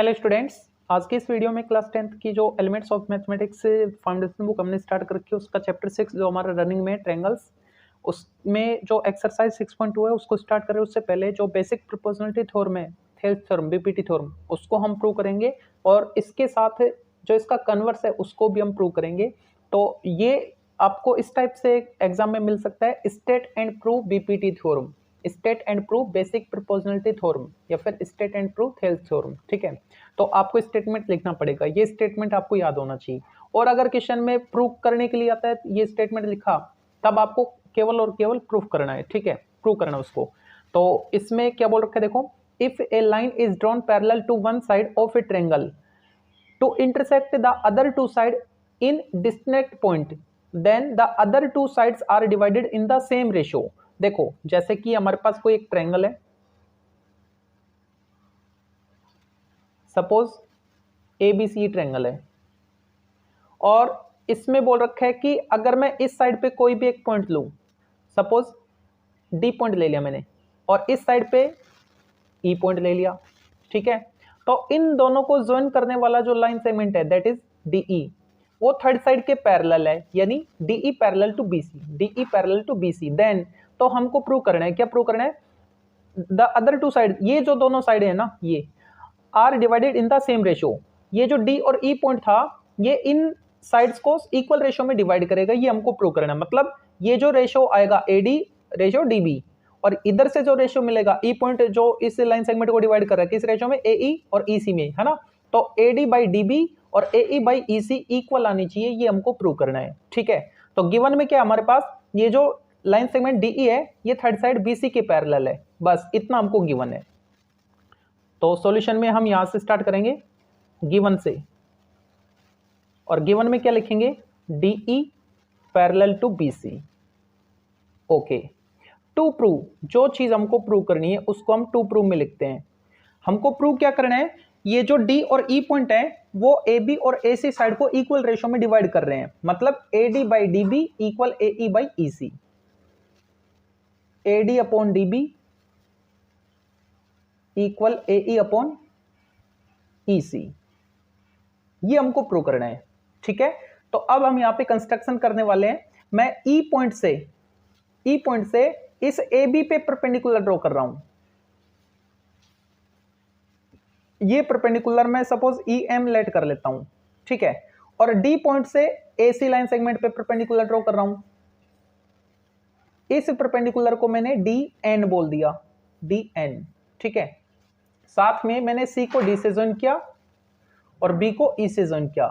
Hello students, आज के इस वीडियो में क्लास 10th की जो elements of mathematics foundation book हमने स्टार्ट कर रखी है उसका चैप्टर 6 जो हमारा रनिंग में ट्रायंगल्स, उसमें जो एक्सरसाइज 6.2 है उसको स्टार्ट करें उससे पहले जो बेसिक प्रोपोर्शनलिटी थ्योरम है, थेल्स थ्योरम, बीपीटी थ्योरम, उसको हम प्रूव करेंगे और इसके साथ जो इसका कन्वर्स है उसको भी हम प्रूव करेंगे। तो ये आपको इस टाइप से एग्जाम में मिल सकता है, state and prove BPT theorem, state and prove basic proportionality theorem या फिर state and prove Thales theorem. ठीक है, तो आपको स्टेटमेंट लिखना पड़ेगा, ये स्टेटमेंट आपको याद होना चाहिए। और अगर क्वेश्चन में प्रूव करने के लिए आता है ये स्टेटमेंट लिखा, तब आपको केवल और केवल प्रूफ करना है। ठीक है, प्रूव करना है उसको। तो इसमें क्या बोल रखा है देखो, if a line is drawn parallel to one side of a triangle to intersect the other two side in disconnect point, then the other two sides are divided in the same ratio. देखो, जैसे कि हमारे पास कोई एक triangle है, suppose ABC triangle है, और इसमें बोल रखा है कि अगर मैं इस साइड पे कोई भी एक पॉइंट लूं, सपोज डी पॉइंट ले लिया मैंने और इस साइड पे ई पॉइंट ले लिया, ठीक है, तो इन दोनों को ज्वाइन करने वाला जो लाइन सेगमेंट है दैट इज डीई, वो थर्ड साइड के पैरेलल है, यानी DE parallel to BC, DE parallel to BC. Then तो हमको प्रूव करना है, क्या प्रूव करना है, द अदर टू साइड, ये जो दोनों साइड है ना, ये are divided in the same ratio. ये जो डी और ई पॉइंट था ये इन साइड्स को इक्वल रेशियो में डिवाइड करेगा, ये हमको प्रूव करना है। मतलब ये जो रेशियो आएगा एडी रेशियो डीबी, और इधर से जो रेशियो मिलेगा ई पॉइंट जो इस लाइन सेगमेंट को डिवाइड कर रहा है किस रेशियो में, एई और ईसी में, है ना। तो एडी बाई डीबी और एई बाई ईसी इक्वल आनी चाहिए, ये हमको प्रूव करना है। ठीक है, तो गिवन में क्या हमारे पास, ये जो लाइन सेगमेंट डीई है ये थर्ड साइड बीसी के पैरेलल है, बस इतना हमको गिवन है। तो सॉल्यूशन में हम यहां से स्टार्ट करेंगे गिवन से, और गिवन में क्या लिखेंगे, DE parallel to BC. Okay, to prove, जो चीज हमको प्रूव करनी है उसको हम टू प्रूव में लिखते हैं। हमको प्रूव क्या करना है, ये जो डी और ई पॉइंट है वो ए बी और ए सी साइड को इक्वल रेशियो में डिवाइड कर रहे हैं, मतलब A D by D B equal A E by E C, A D upon D B equal A E upon E C, ये हमको प्रूव करना है। ठीक है, तो अब हम यहां पे कंस्ट्रक्शन करने वाले हैं। मैं ई पॉइंट से इस ए बी पे परपेंडिकुलर ड्रॉ कर रहा हूं, ये परपेंडिकुलर मैं सपोज ई एम लेट कर लेता हूं, ठीक है, और डी पॉइंट से ए सी लाइन सेगमेंट पे परपेंडिकुलर ड्रॉ कर रहा हूं। इस परपेंडिकुलर को मैंने डी एन बोल दिया, डी एन, ठीक है। साथ में मैंने सी को डी से ज्वाइन किया और बी को ई से ज्वाइन किया।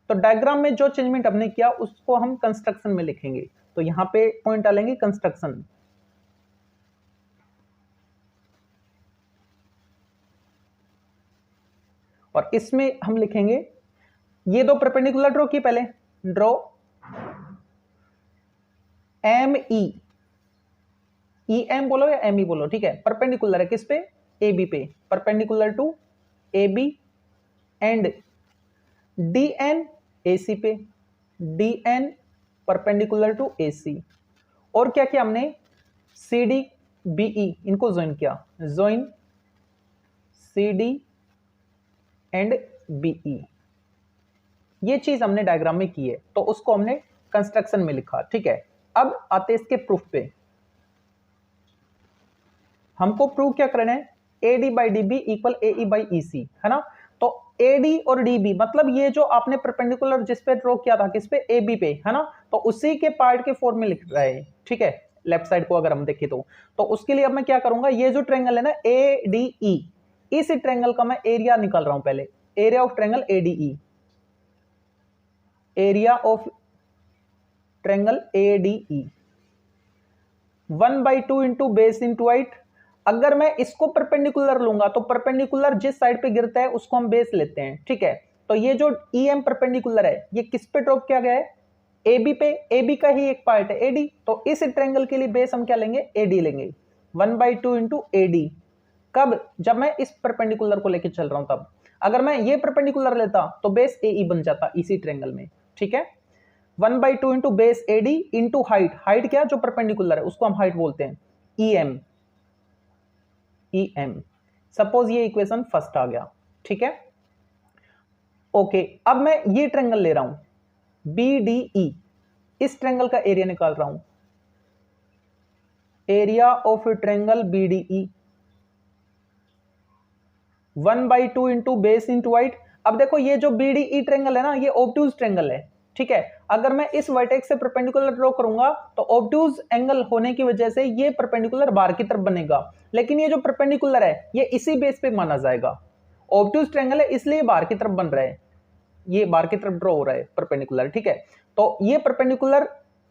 तो डायग्राम में जो चेंजमेंट हमने किया उसको हम कंस्ट्रक्शन में लिखेंगे, तो यहां पे पॉइंट डालेंगे कंस्ट्रक्शन, और इसमें हम लिखेंगे ये दो परपेंडिकुलर ड्रॉ की, पहले draw M E, E M बोलो या एम ई बोलो, ठीक है, परपेंडिकुलर है किस पे, ए बी पे, perpendicular to A B, and D N A C पे, D N perpendicular to A C. और क्या किया हमने, सी डी बी ई इनको ज्वाइन किया, join C D and BE, ये चीज हमने डायग्राम में की है, तो उसको हमने कंस्ट्रक्शन में लिखा। ठीक है, अब आते इसके प्रूफ पे। हमको प्रूव क्या करना है, A D by D B equal A E by E C, है ना। तो ए डी और डी बी मतलब ये जो आपने परपेंडिकुलर जिस पे ड्रॉ किया था किस पे, ए बी पे, है ना, तो उसी के पार्ट के फॉर्म में लिख रहा है। ठीक है, लेफ्ट साइड को अगर हम देखें तो उसके लिए अब मैं क्या करूंगा, ये जो ट्रायंगल है ना ए डी ई, इस ट्रायंगल का मैं एरिया निकाल रहा हूं पहले, area of triangle ADE, area of triangle ADE 1/2 into base into height. अगर मैं इसको परपेंडिकुलर लूंगा तो परपेंडिकुलर जिस साइड पे गिरता है उसको हम बेस लेते हैं। ठीक है, तो ये जो ई एम परपेंडिकुलर है ये किस पे ड्रॉप किया गया है, ए बी पे, ए बी का ही एक पार्ट है एडी, तो इस ट्रायंगल के लिए बेस हम क्या लेंगे, एडी लेंगे, 1/2 इंटू एडी। कब, जब मैं इस परपेंडिकुलर को लेके चल रहा हूं तब। अगर मैं ये परपेंडिकुलर लेता तो बेस ए ई बन जाता इसी ट्रायंगल में। ठीक है, 1/2 into base AD into height, height क्या, जो परपेंडिकुलर है उसको हम हाइट बोलते हैं, E M, E M. Suppose ये इक्वेशन फर्स्ट आ गया। ठीक है। ओके, अब मैं ये ट्रायंगल ले रहा हूं BDE, इस ट्रायंगल का एरिया निकाल रहा हूं, area of triangle BDE 1/2 into base into height. अब देखो ये जो BDE ट्रायंगल है ना, ये ऑब्टूज ट्रायंगल है, ठीक है। अगर मैं इस वर्टेक्स से परपेंडिकुलर ड्रॉ करूंगा तो ऑब्टूज एंगल होने की वजह से ये परपेंडिकुलर बाहर की तरफ बनेगा, लेकिन ये जो परपेंडिकुलर है ये इसी बेस पे माना जाएगा। ऑब्टूज ट्रायंगल है इसलिए बाहर की तरफ बन रहा है, ये बाहर की तरफ ड्रॉ हो रहा है परपेंडिकुलर, ठीक है। तो ये परपेंडिकुलर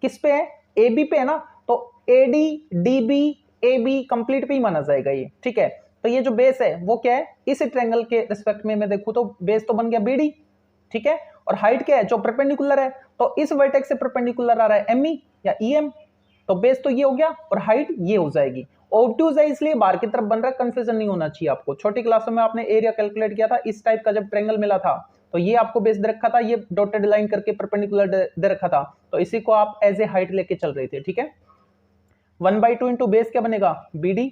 किस पे है, AB पे है ना, तो AD DB AB कंप्लीट पे ही माना जाएगा ये, ठीक है। तो ये जो बेस है वो क्या है, इस ट्रायंगल के रिस्पेक्ट में मैं देखूं तो बेस तो बन गया BD, ठीक है। और हाइट क्या है, जो परपेंडिकुलर है, तो इस वर्टेक्स से परपेंडिकुलर आ रहा है ME या EM, तो बेस तो ये हो गया और हाइट ये हो जाएगी। ऑब्टूज है इसलिए बाहर की तरफ बन रहा है, कंफ्यूजन नहीं होना चाहिए आपको। छोटी क्लासों में आपने एरिया कैलकुलेट किया था, इस टाइप का जब ट्रायंगल मिला था तो ये आपको बेस दे रखा था, ये डॉटेड लाइन करके परपेंडिकुलर दे रखा था, तो इसी को आप एज ए हाइट लेके चल रहे थे, ठीक है। 1/2 इंटू बेस क्या बनेगा, BD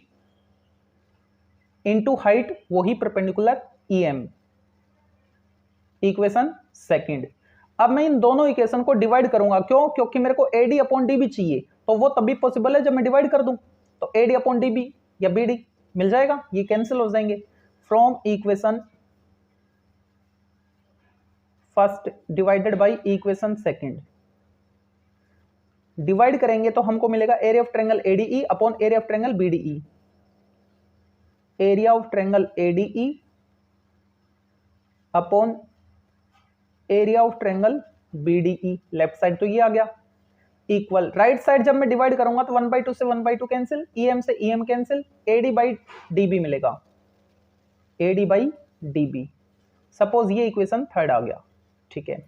इंटू हाइट वही परपेंडिकुलर EM, इक्वेशन सेकंड। अब मैं इन दोनों इक्वेशन को डिवाइड करूंगा, क्यों, क्योंकि मेरे को AD अपॉन DB चाहिए, तो वो तभी पॉसिबल है जब मैं डिवाइड कर दूं, तो AD अपॉन DB या BD मिल जाएगा, ये कैंसिल हो जाएंगे। From equation first divided by equation second, divide करेंगे तो हमको मिलेगा area of triangle ADE upon area of triangle BDE, area of triangle ADE upon area of triangle BDE, left side तो ये आ गया, इक्वल राइट साइड जब मैं divide करूंगा तो 1/2 से 1/2 कैंसिल, EM से EM cancel, AD by DB मिलेगा, AD बाई DB। सपोज ये इक्वेशन थर्ड आ गया, ठीक है।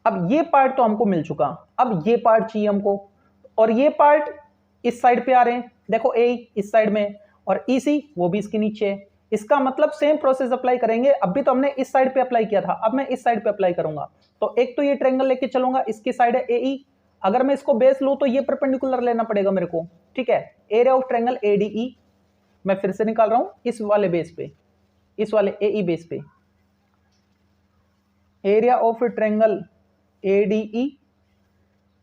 अब ये पार्ट तो हमको मिल चुका, अब ये पार्ट चाहिए हमको, और ये पार्ट इस साइड पे आ रहे हैं, देखो A इस साइड में और EC वो भी इसके नीचे है, इसका मतलब सेम प्रोसेस अप्लाई करेंगे। अभी तो हमने इस साइड पे अप्लाई किया था, अब मैं इस साइड पे अप्लाई करूंगा। तो एक तो ये ट्रायंगल लेके चलूंगा, इसकी साइड है AE, अगर मैं इसको बेस लूं तो ये परपेंडिकुलर लेना पड़ेगा मेरे को, ठीक है। एरिया ऑफ ट्रायंगल ADE मैं फिर से निकाल रहा हूं इस वाले बेस पे, इस वाले AE बेस पे, area of triangle ADE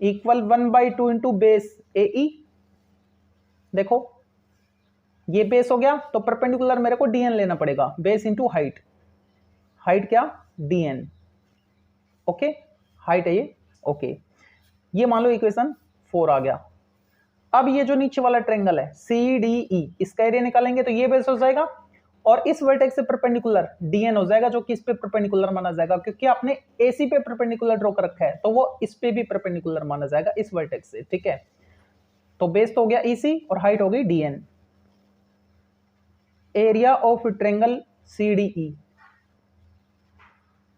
equal 1/2 into base AE। देखो ये बेस हो गया तो परपेंडिकुलर मेरे को DN लेना पड़ेगा, बेस इंटू हाइट, हाइट क्या DN, ओके, हाइट है ये, ओके। ये मान लो इक्वेशन 4 आ गया। अब ये जो नीचे वाला ट्रायंगल है CDE, इसका एरिया निकालेंगे तो ये बेस हो जाएगा और इस वर्टेक्स से परपेंडिकुलर DN हो जाएगा, जो कि इस पे परपेंडिकुलर माना जाएगा, क्योंकि आपने AC पे परपेंडिकुलर ड्रॉ कर रखा है तो वो इस पे भी परपेंडिकुलर माना जाएगा इस वर्टेक्स से, ठीक है। तो बेस तो हो गया EC और हाइट हो गई DN। Area of triangle CDE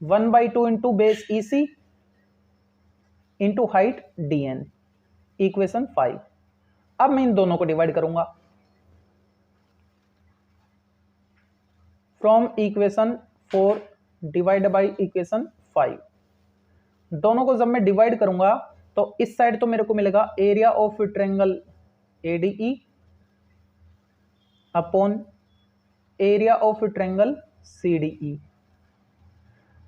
1/2 into base EC into height DN, equation 5। अब मैं इन दोनों को डिवाइड करूंगा, from equation 4 divide by equation 5। दोनों को जब मैं डिवाइड करूंगा तो इस साइड तो मेरे को मिलेगा area of triangle ADE upon area of triangle CDE,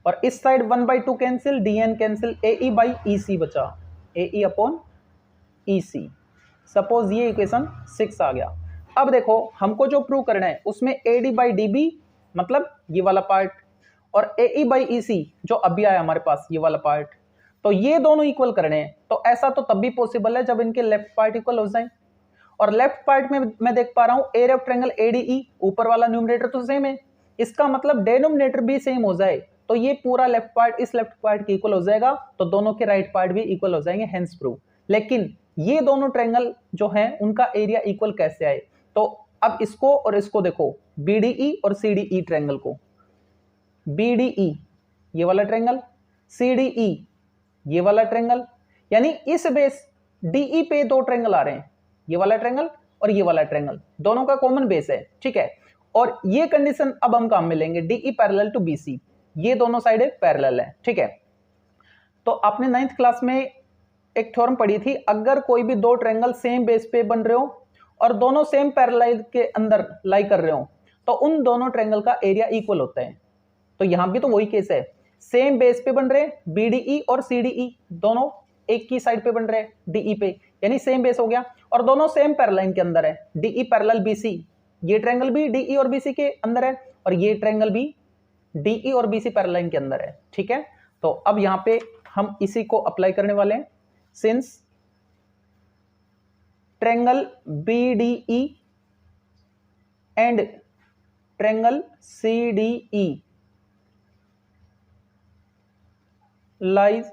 और इस side 1/2 cancel, DN cancel, AE by EC बचा, AE अपॉन EC। सपोज ये इक्वेशन 6 आ गया। अब देखो हमको जो प्रूव करना है उसमें AD बाई DB मतलब ये वाला पार्ट और AE बाई EC जो अभी आया हमारे पास ये वाला पार्ट, तो ये दोनों इक्वल करने हैं। तो ऐसा तो तब भी पॉसिबल है जब इनके लेफ्ट पार्ट इक्वल हो जाए, और लेफ्ट पार्ट में मैं देख पा रहा हूं एरिया ऑफ ट्रायंगल ADE, ऊपर वाला न्यूमरेटर तो सेम है, इसका मतलब डिनोमिनेटर भी सेम हो जाए तो ये पूरा लेफ्ट पार्ट इस लेफ्ट पार्ट के इक्वल हो जाएगा, तो दोनों के राइट पार्ट भी इक्वल हो जाएंगे, हेंस प्रूव। लेकिन ये दोनों ट्रायंगल जो हैं उनका एरिया इक्वल कैसे आए, तो अब इसको और इसको देखो, BDE और CDE ट्रायंगल को, BDE ये वाला ट्रायंगल, CDE ये वाला ट्रायंगल, यानी इस बेस DE पे दो ट्रायंगल आ रहे हैं, ये वाला ट्रायंगल और ये वाला ट्रायंगल, दोनों का कॉमन बेस है, ठीक है। और ये कंडीशन अब हम काम में लेंगे, DE पैरेलल टू BC, ये दोनों साइड पैरेलल है, ठीक है। तो आपने 9th क्लास में एक थ्योरम पढ़ी थी, अगर कोई भी दो ट्रायंगल सेम बेस पे बन रहे हो और दोनों सेम पैरेलल के अंदर लाई कर रहे हो तो उन दोनों ट्रायंगल का एरिया इक्वल होता है, तो यहां भी तो वही केस है, सेम बेस पे बन रहे हैं बीडीई और सीडीई, दोनों एक की साइड पे बन रहे हैं डीई पे, यानी सेम बेस हो गया, और दोनों सेम पैरेलल के अंदर है, डीई पैरेलल बीसी, ये ट्रायंगल भी डीई और बीसी के अंदर है, और ये ट्रायंगल भी डीई और बीसी पैरेलल के अंदर है। ठीक है, तो अब यहां पे हम इसी को अप्लाई करने वाले हैं, since triangle BDE and triangle CDE lies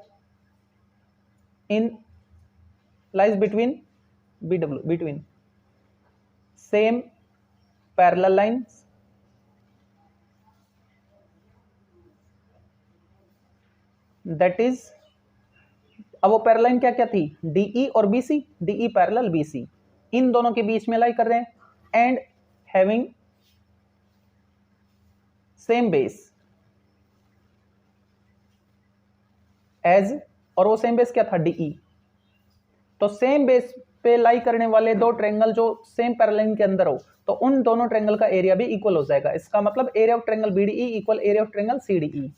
between same parallel lines that is, अब वो पैरेलल लाइन क्या क्या थी, डीई और बीसी, डीई पैरेलल बीसी, इन दोनों के बीच में लाई कर रहे हैं, and having same base edge, और वो सेम बेस क्या था, डीई। तो सेम बेस पे लाई करने वाले दो ट्रायंगल जो सेम पैरेलल के अंदर हो, तो उन दोनों ट्रायंगल का एरिया भी इक्वल हो जाएगा। इसका मतलब area of triangle BDE equal area of triangle CDE.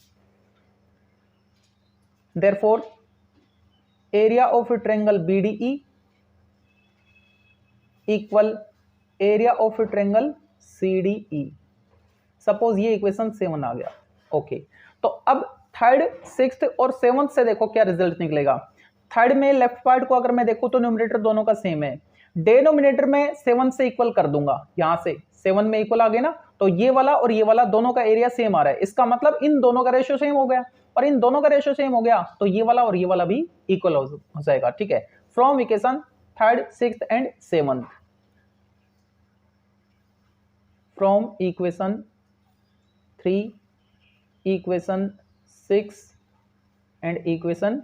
Therefore area of triangle BDE equal area of triangle CDE. Suppose ये इक्वेशन 7 आ गया। ओके, तो अब थर्ड, सिक्स्थ और सेवंथ से देखो क्या रिजल्ट निकलेगा। थर्ड में लेफ्ट पार्ट को अगर मैं देखूं तो न्यूमरेटर दोनों का सेम है, डिनोमिनेटर में 7 से इक्वल कर दूंगा, यहां से 7 में इक्वल आ गए ना, तो ये वाला और ये वाला दोनों का एरिया सेम आ रहा है, इसका मतलब इन दोनों का रेशियो सेम हो गया, और इन दोनों का रेशियो सेम हो गया तो ये वाला और ये वाला भी इक्वल हो जाएगा। ठीक है, from equation third, sixth and seventh, from equation 3, equation 6 and equation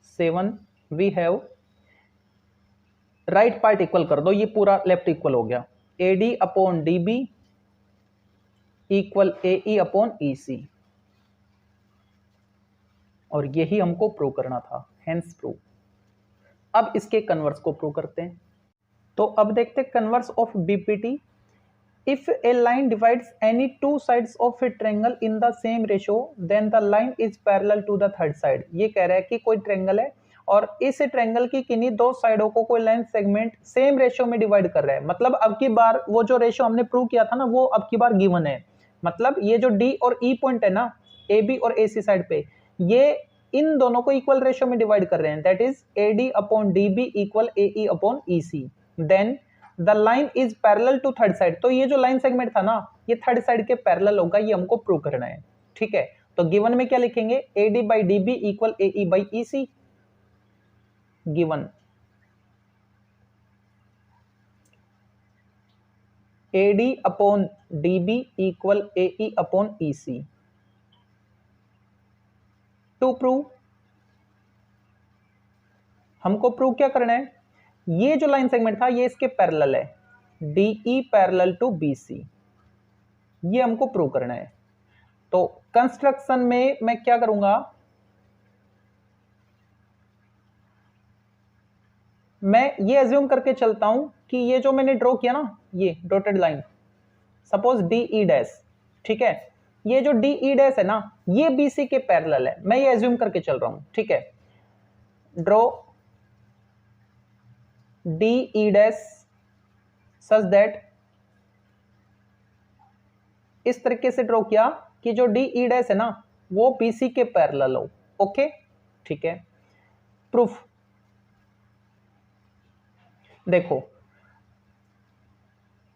7 we have, right part equal कर दो, ये पूरा लेफ्ट इक्वल हो गया, AD upon DB equal AE upon EC, और यही हमको प्रूव करना था, हेंस प्रूव। अब इसके कन्वर्स को प्रूव करते हैं। तो अब देखते हैं converse of BPT. If a line divides any two sides of a triangle in the same ratio, then the line is parallel to the third side। ये कह रहा है कि कोई ट्रायंगल है और इस ट्रायंगल की किन्हीं दो साइडों को कोई लाइन सेगमेंट सेम रेशियो में डिवाइड कर रहा है। मतलब अब की बार वो जो रेशियो हमने प्रूव किया था ना, वो अब की बार गिवन है। मतलब ये जो डी और ई पॉइंट है ना, ए बी और ए सी साइड पे, ये इन दोनों को इक्वल रेशियो में डिवाइड कर रहे हैं, that is A D upon D B equal A E upon E C. Then the line is parallel to third side. तो ये जो लाइन सेगमेंट था ना, ये थर्ड साइड के पैरेलल होगा, ये हमको प्रूव करना है। ठीक है, तो गिवन में क्या लिखेंगे, A D by D B equal A E by E C, given A D upon D B equal A E upon E C. To prove, हमको प्रूव क्या करना है, ये जो लाइन सेगमेंट था ये इसके पैरेलल है, डीई पैरेलल टू बीसी, ये हमको प्रूव करना है। तो कंस्ट्रक्शन में मैं क्या करूंगा, मैं ये एज्यूम करके चलता हूं कि ये जो मैंने ड्रॉ किया ना, ये dotted line, suppose DE dash, ठीक है, ये जो डीई डैश है ना, ये बीसी के पैरेलल है, मैं ये एज्यूम करके चल रहा हूं। ठीक है, draw DE dash such that, इस तरीके से ड्रॉ किया कि जो डीई डैश है ना वो बीसी के पैरेलल हो। ओके, ठीक है, प्रूफ देखो,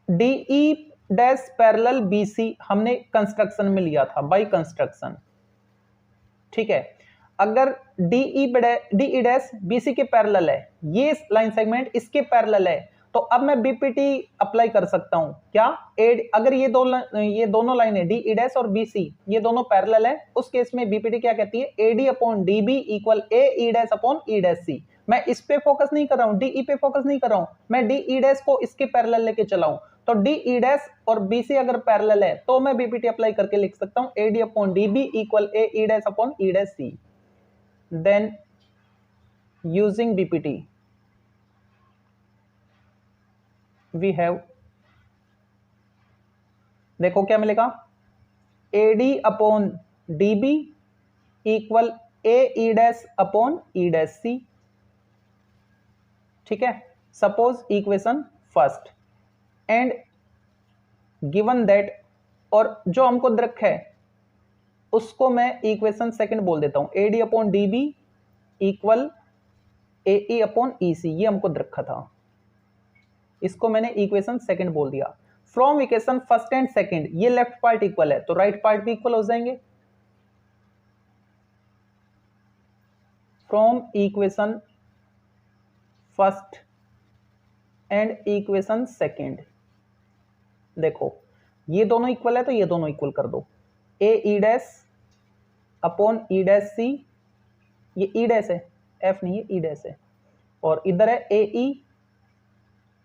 डीई डैश पैरेलल बीसी हमने कंस्ट्रक्शन में लिया था, बाय कंस्ट्रक्शन। ठीक है, अगर डीई डैश बीसी के पैरेलल है, ये लाइन सेगमेंट इसके पैरेलल है, तो अब मैं बीपीटी अप्लाई कर सकता हूं क्या, अगर ये दोनों लाइन है डीई डैश और बीसी, ये दोनों पैरेलल है, उस केस में बीपीटी क्या कहती है, AD upon DB equal A E dash upon E dash C. मैं इस पे फोकस नहीं कर रहा हूं, डीई पे फोकस नहीं कर रहा हूं, मैं डीई डैश को इसके पैरेलल लेके चला हूं। तो डीई डैश और बीसी अगर पैरेलल है तो मैं बीपीटी अप्लाई करके लिख सकता हूं AD upon DB equal A E dash upon E dash C. Then using BPT we have, देखो क्या मिलेगा, AD upon DB equal AE dash upon E dash C। ठीक है, suppose equation first and given that, और जो हमको दे रखा है उसको मैं इक्वेशन सेकंड बोल देता हूं, AD upon DB equal AE upon EC, ये हमको दे रखा था, इसको मैंने इक्वेशन सेकंड बोल दिया। From equation first and second ये लेफ्ट पार्ट इक्वल है तो राइट पार्ट भी इक्वल हो जाएंगे। From equation first and equation second, देखो ये दोनों इक्वल है तो ये दोनों इक्वल कर दो, AE dash upon E dash C, ये E डैश है, F नहीं है E डैश है, और इधर है AE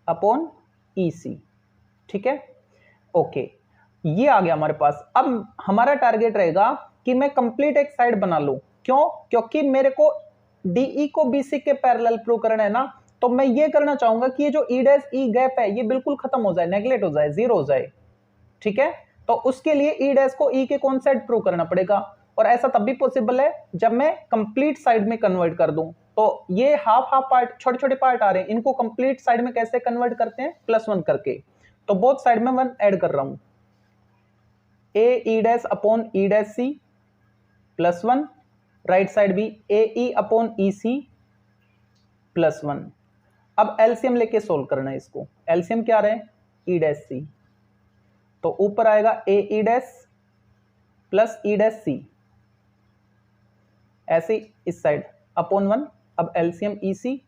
अपॉन EC। ठीक है, ओके, ये आ गया हमारे पास। अब हमारा टारगेट रहेगा कि मैं कंप्लीट एक साइड बना लूं, क्यों? क्योंकि मेरे को DE को BC के पैरेलल प्रूव करना है ना, तो मैं ये करना चाहूंगा कि ये जो E डैश E गैप है ये बिल्कुल खत्म हो जाए, नेगलेक्ट हो जाए, जीरो हो जाए। ठीक है, तो उसके लिए E डैश को E के कौन साइड प्रूव करना पड़ेगा, और ऐसा तब भी पॉसिबल है जब मैं कंप्लीट साइड में कन्वर्ट कर दूं। तो ये हाफ हाफ पार्ट, छोटे छोटे पार्ट आ रहे हैं, इनको कंप्लीट साइड में कैसे कन्वर्ट करते हैं, +1 करके। तो बोथ साइड में 1 ऐड कर रहा हूं, AE dash upon E dash C +1, right side भी AE अपॉन EC +1। अब एलसीएम लेके सोल्व करना है इसको, एलसीएम क्या रहे, E डैश C, तो ऊपर आएगा AE dash plus E dash C, ऐसे इस साइड अपॉन 1। अब एलसीएम EC,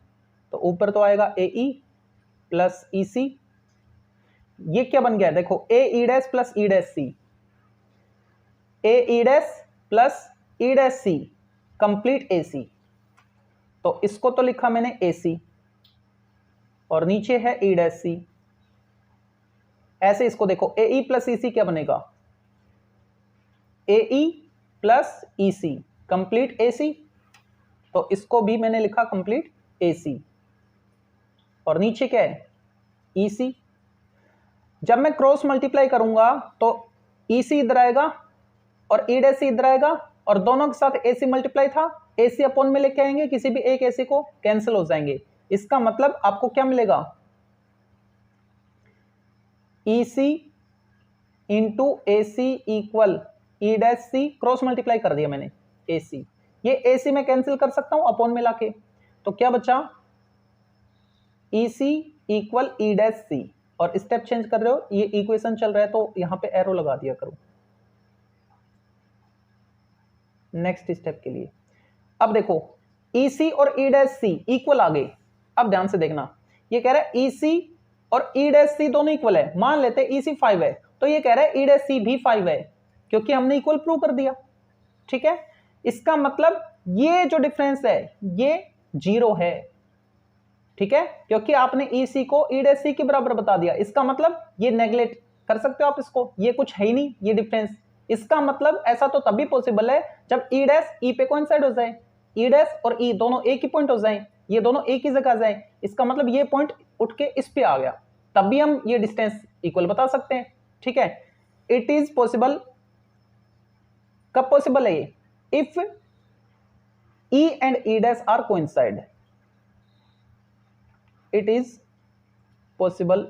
तो ऊपर तो आएगा AE प्लस EC, ये क्या बन गया, देखो AE dash plus E dash C, AE dash plus E dash C complete AC, तो इसको तो लिखा मैंने AC और नीचे है E डैश C, ऐसे इसको देखो AE प्लस EC क्या बनेगा, AE plus EC complete AC, तो इसको भी मैंने लिखा कंप्लीट AC, और नीचे क्या है EC। जब मैं क्रॉस मल्टीप्लाई करूंगा तो EC इधर आएगा और E डैश C इधर आएगा, और दोनों के साथ AC मल्टीप्लाई था, AC अपॉन में लेके आएंगे, किसी भी एक AC को कैंसिल हो जाएंगे। इसका मतलब आपको क्या मिलेगा, EC into AC equal E dash C, cross multiply कर दिया मैंने AC, ये AC में कैंसिल कर सकता हूं अपॉन में लाके, तो क्या बचा EC equal E dash C, और स्टेप चेंज कर रहे हो, ये इक्वेशन चल रहा है तो यहां पे एरो लगा दिया करो नेक्स्ट स्टेप के लिए। अब देखो EC और E डैश C इक्वल आ गए। अब ध्यान से देखना, ये कह रहा है EC और E डैश C दोनों इक्वल है, मान लेते हैं EC 5 है, तो ये कह रहा है E डैश C भी 5 है, क्योंकि हमने इक्वल प्रूव कर दिया। ठीक है, इसका मतलब ये जो डिफरेंस है ये 0 है। ठीक है, क्योंकि आपने EC को E डैश C के बराबर बता दिया, इसका मतलब ये नेगलेक्ट कर सकते हो आप इसको, ये कुछ है ही नहीं ये डिफरेंस। इसका मतलब ऐसा तो तभी पॉसिबल है जब E डैश E पे कोइंसाइड हो जाए, E डैश और E दोनों एक ही पॉइंट हो जाए, ये दोनों एक ही जगह आ जाए, इसका मतलब ये पॉइंट उठ के इस पे आ गया, तब भी हम ये डिस्टेंस इक्वल बता सकते हैं। ठीक है, इट इज पॉसिबल, कब पॉसिबल है ये, if E and E dash are coincide, it is possible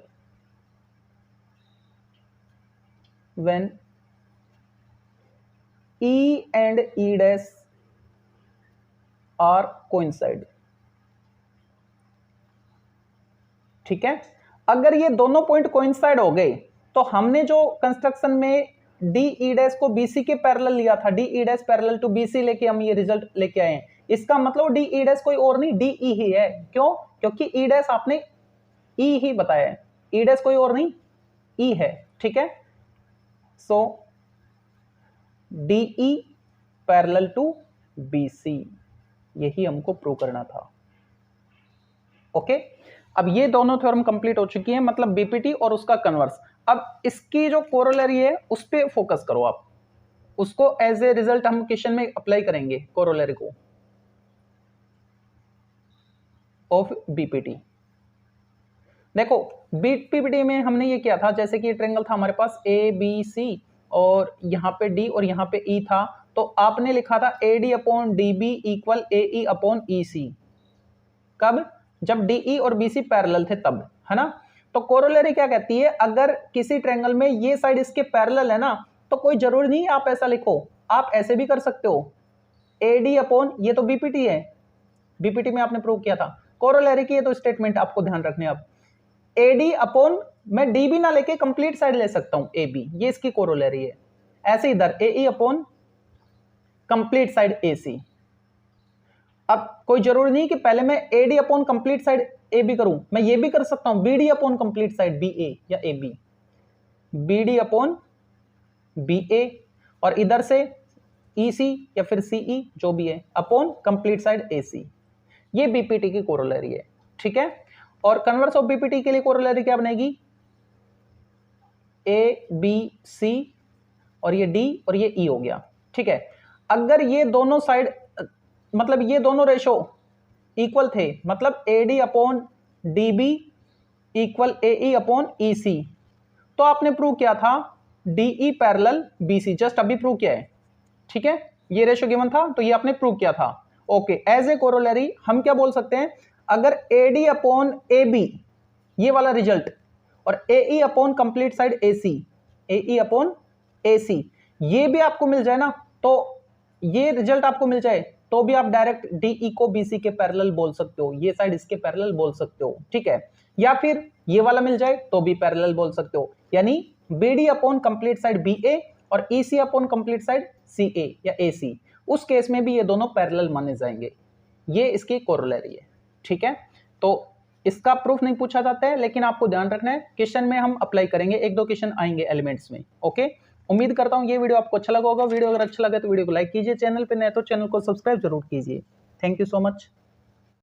when E and E dash are coincide। ठीक है, अगर ये दोनों पॉइंट कोइंसाइड हो गए तो हमने जो कंस्ट्रक्शन में DE डैश को BC के पैरेलल लिया था, DE dash parallel to BC लेके हम ये रिजल्ट लेके आए हैं, इसका मतलब DE डैश कोई और नहीं DE ही है। क्यों? क्योंकि E डैश आपने E ही बताया है, E डैश कोई और नहीं E है। ठीक है, सो DE पैरेलल टू BC, यही हमको प्रूव करना था। ओके, अब ये दोनों थ्योरम कंप्लीट हो चुकी है, मतलब BPT और उसका कन्वर्स। अब इसकी जो कोरोलरी है उस पर फोकस करो आप, उसको एज ए रिजल्ट हम क्वेश्चन में अप्लाई करेंगे, कोरोलरी को ऑफ BPT। देखो BPT में हमने ये किया था, जैसे कि ट्रायंगल था हमारे पास ABC, और यहाँ पे डी और यहाँ पे ई था, तो आपने लिखा था AD upon DB equal AE upon EC। कब? जब DE और BC पैरेलल थे तब, है ना। तो कोरोलरी क्या कहती है, अगर किसी ट्रायंगल में ये साइड इसके पैरेलल है ना, तो कोई जरूरी नहीं आप ऐसा लिखो, आप ऐसे भी कर सकते हो, AD अपॉन, ये तो BPT है, BPT में आपने प्रूव किया था। कोरोलरी की ये तो स्टेटमेंट आपको ध्यान रखने, अब AD अपॉन, मैं D भी ना लेके कंप्लीट साइड ले सकता हूं AB, ये इसकी कोरोलरी है। ऐसे इधर AE upon complete side AC। अब कोई जरूरी नहीं कि पहले मैं AD upon complete side AB करूं, मैं ये भी कर सकता हूं BD upon complete side BA या AB, BD अपॉन BA, और इधर से EC या फिर CE जो भी है अपॉन कंप्लीट साइड AC। ये BPT की कोरोलरी है, ठीक है। और कन्वर्स ऑफ BPT के लिए कोरोलरी क्या बनेगी, ABC और ये D और ये E हो गया, ठीक है। अगर ये दोनों साइड, मतलब ये दोनों रेशो इक्वल थे, मतलब AD upon DB equal AE upon EC, तो आपने प्रूव किया था DE पैरेलल BC, जस्ट अभी प्रूव किया है, ठीक है। ये रेशो गिवन था तो ये आपने प्रूव किया था। ओके, एज ए कोरोलरी हम क्या बोल सकते हैं, अगर AD अपॉन AB ये वाला रिजल्ट और AE upon complete side AC, AE upon AC ये भी आपको मिल जाए ना, तो ये रिजल्ट आपको मिल जाए तो भी आप डायरेक्ट DE को BC के पैरेलल बोल सकते हो, ये साइड इसके पैरेलल बोल सकते हो, ठीक है। या फिर ये वाला मिल जाए तो भी पैरेलल बोल सकते हो, यानी BD upon complete side BA और EC upon complete side CA या AC, उस केस में भी ये दोनों पैरेलल माने जाएंगे। ये इसकी कोरोलरी है, ठीक है। तो इसका प्रूफ नहीं पूछा जाता है, लेकिन आपको ध्यान रखना है क्वेश्चन में हम अप्लाई करेंगे, एक दो क्वेश्चन आएंगे एलिमेंट्स में। ओके, उम्मीद करता हूं ये वीडियो आपको अच्छा लगा होगा। वीडियो अगर अच्छा लगा तो वीडियो को लाइक कीजिए, चैनल पे नए तो चैनल को सब्सक्राइब जरूर कीजिए। Thank you so much.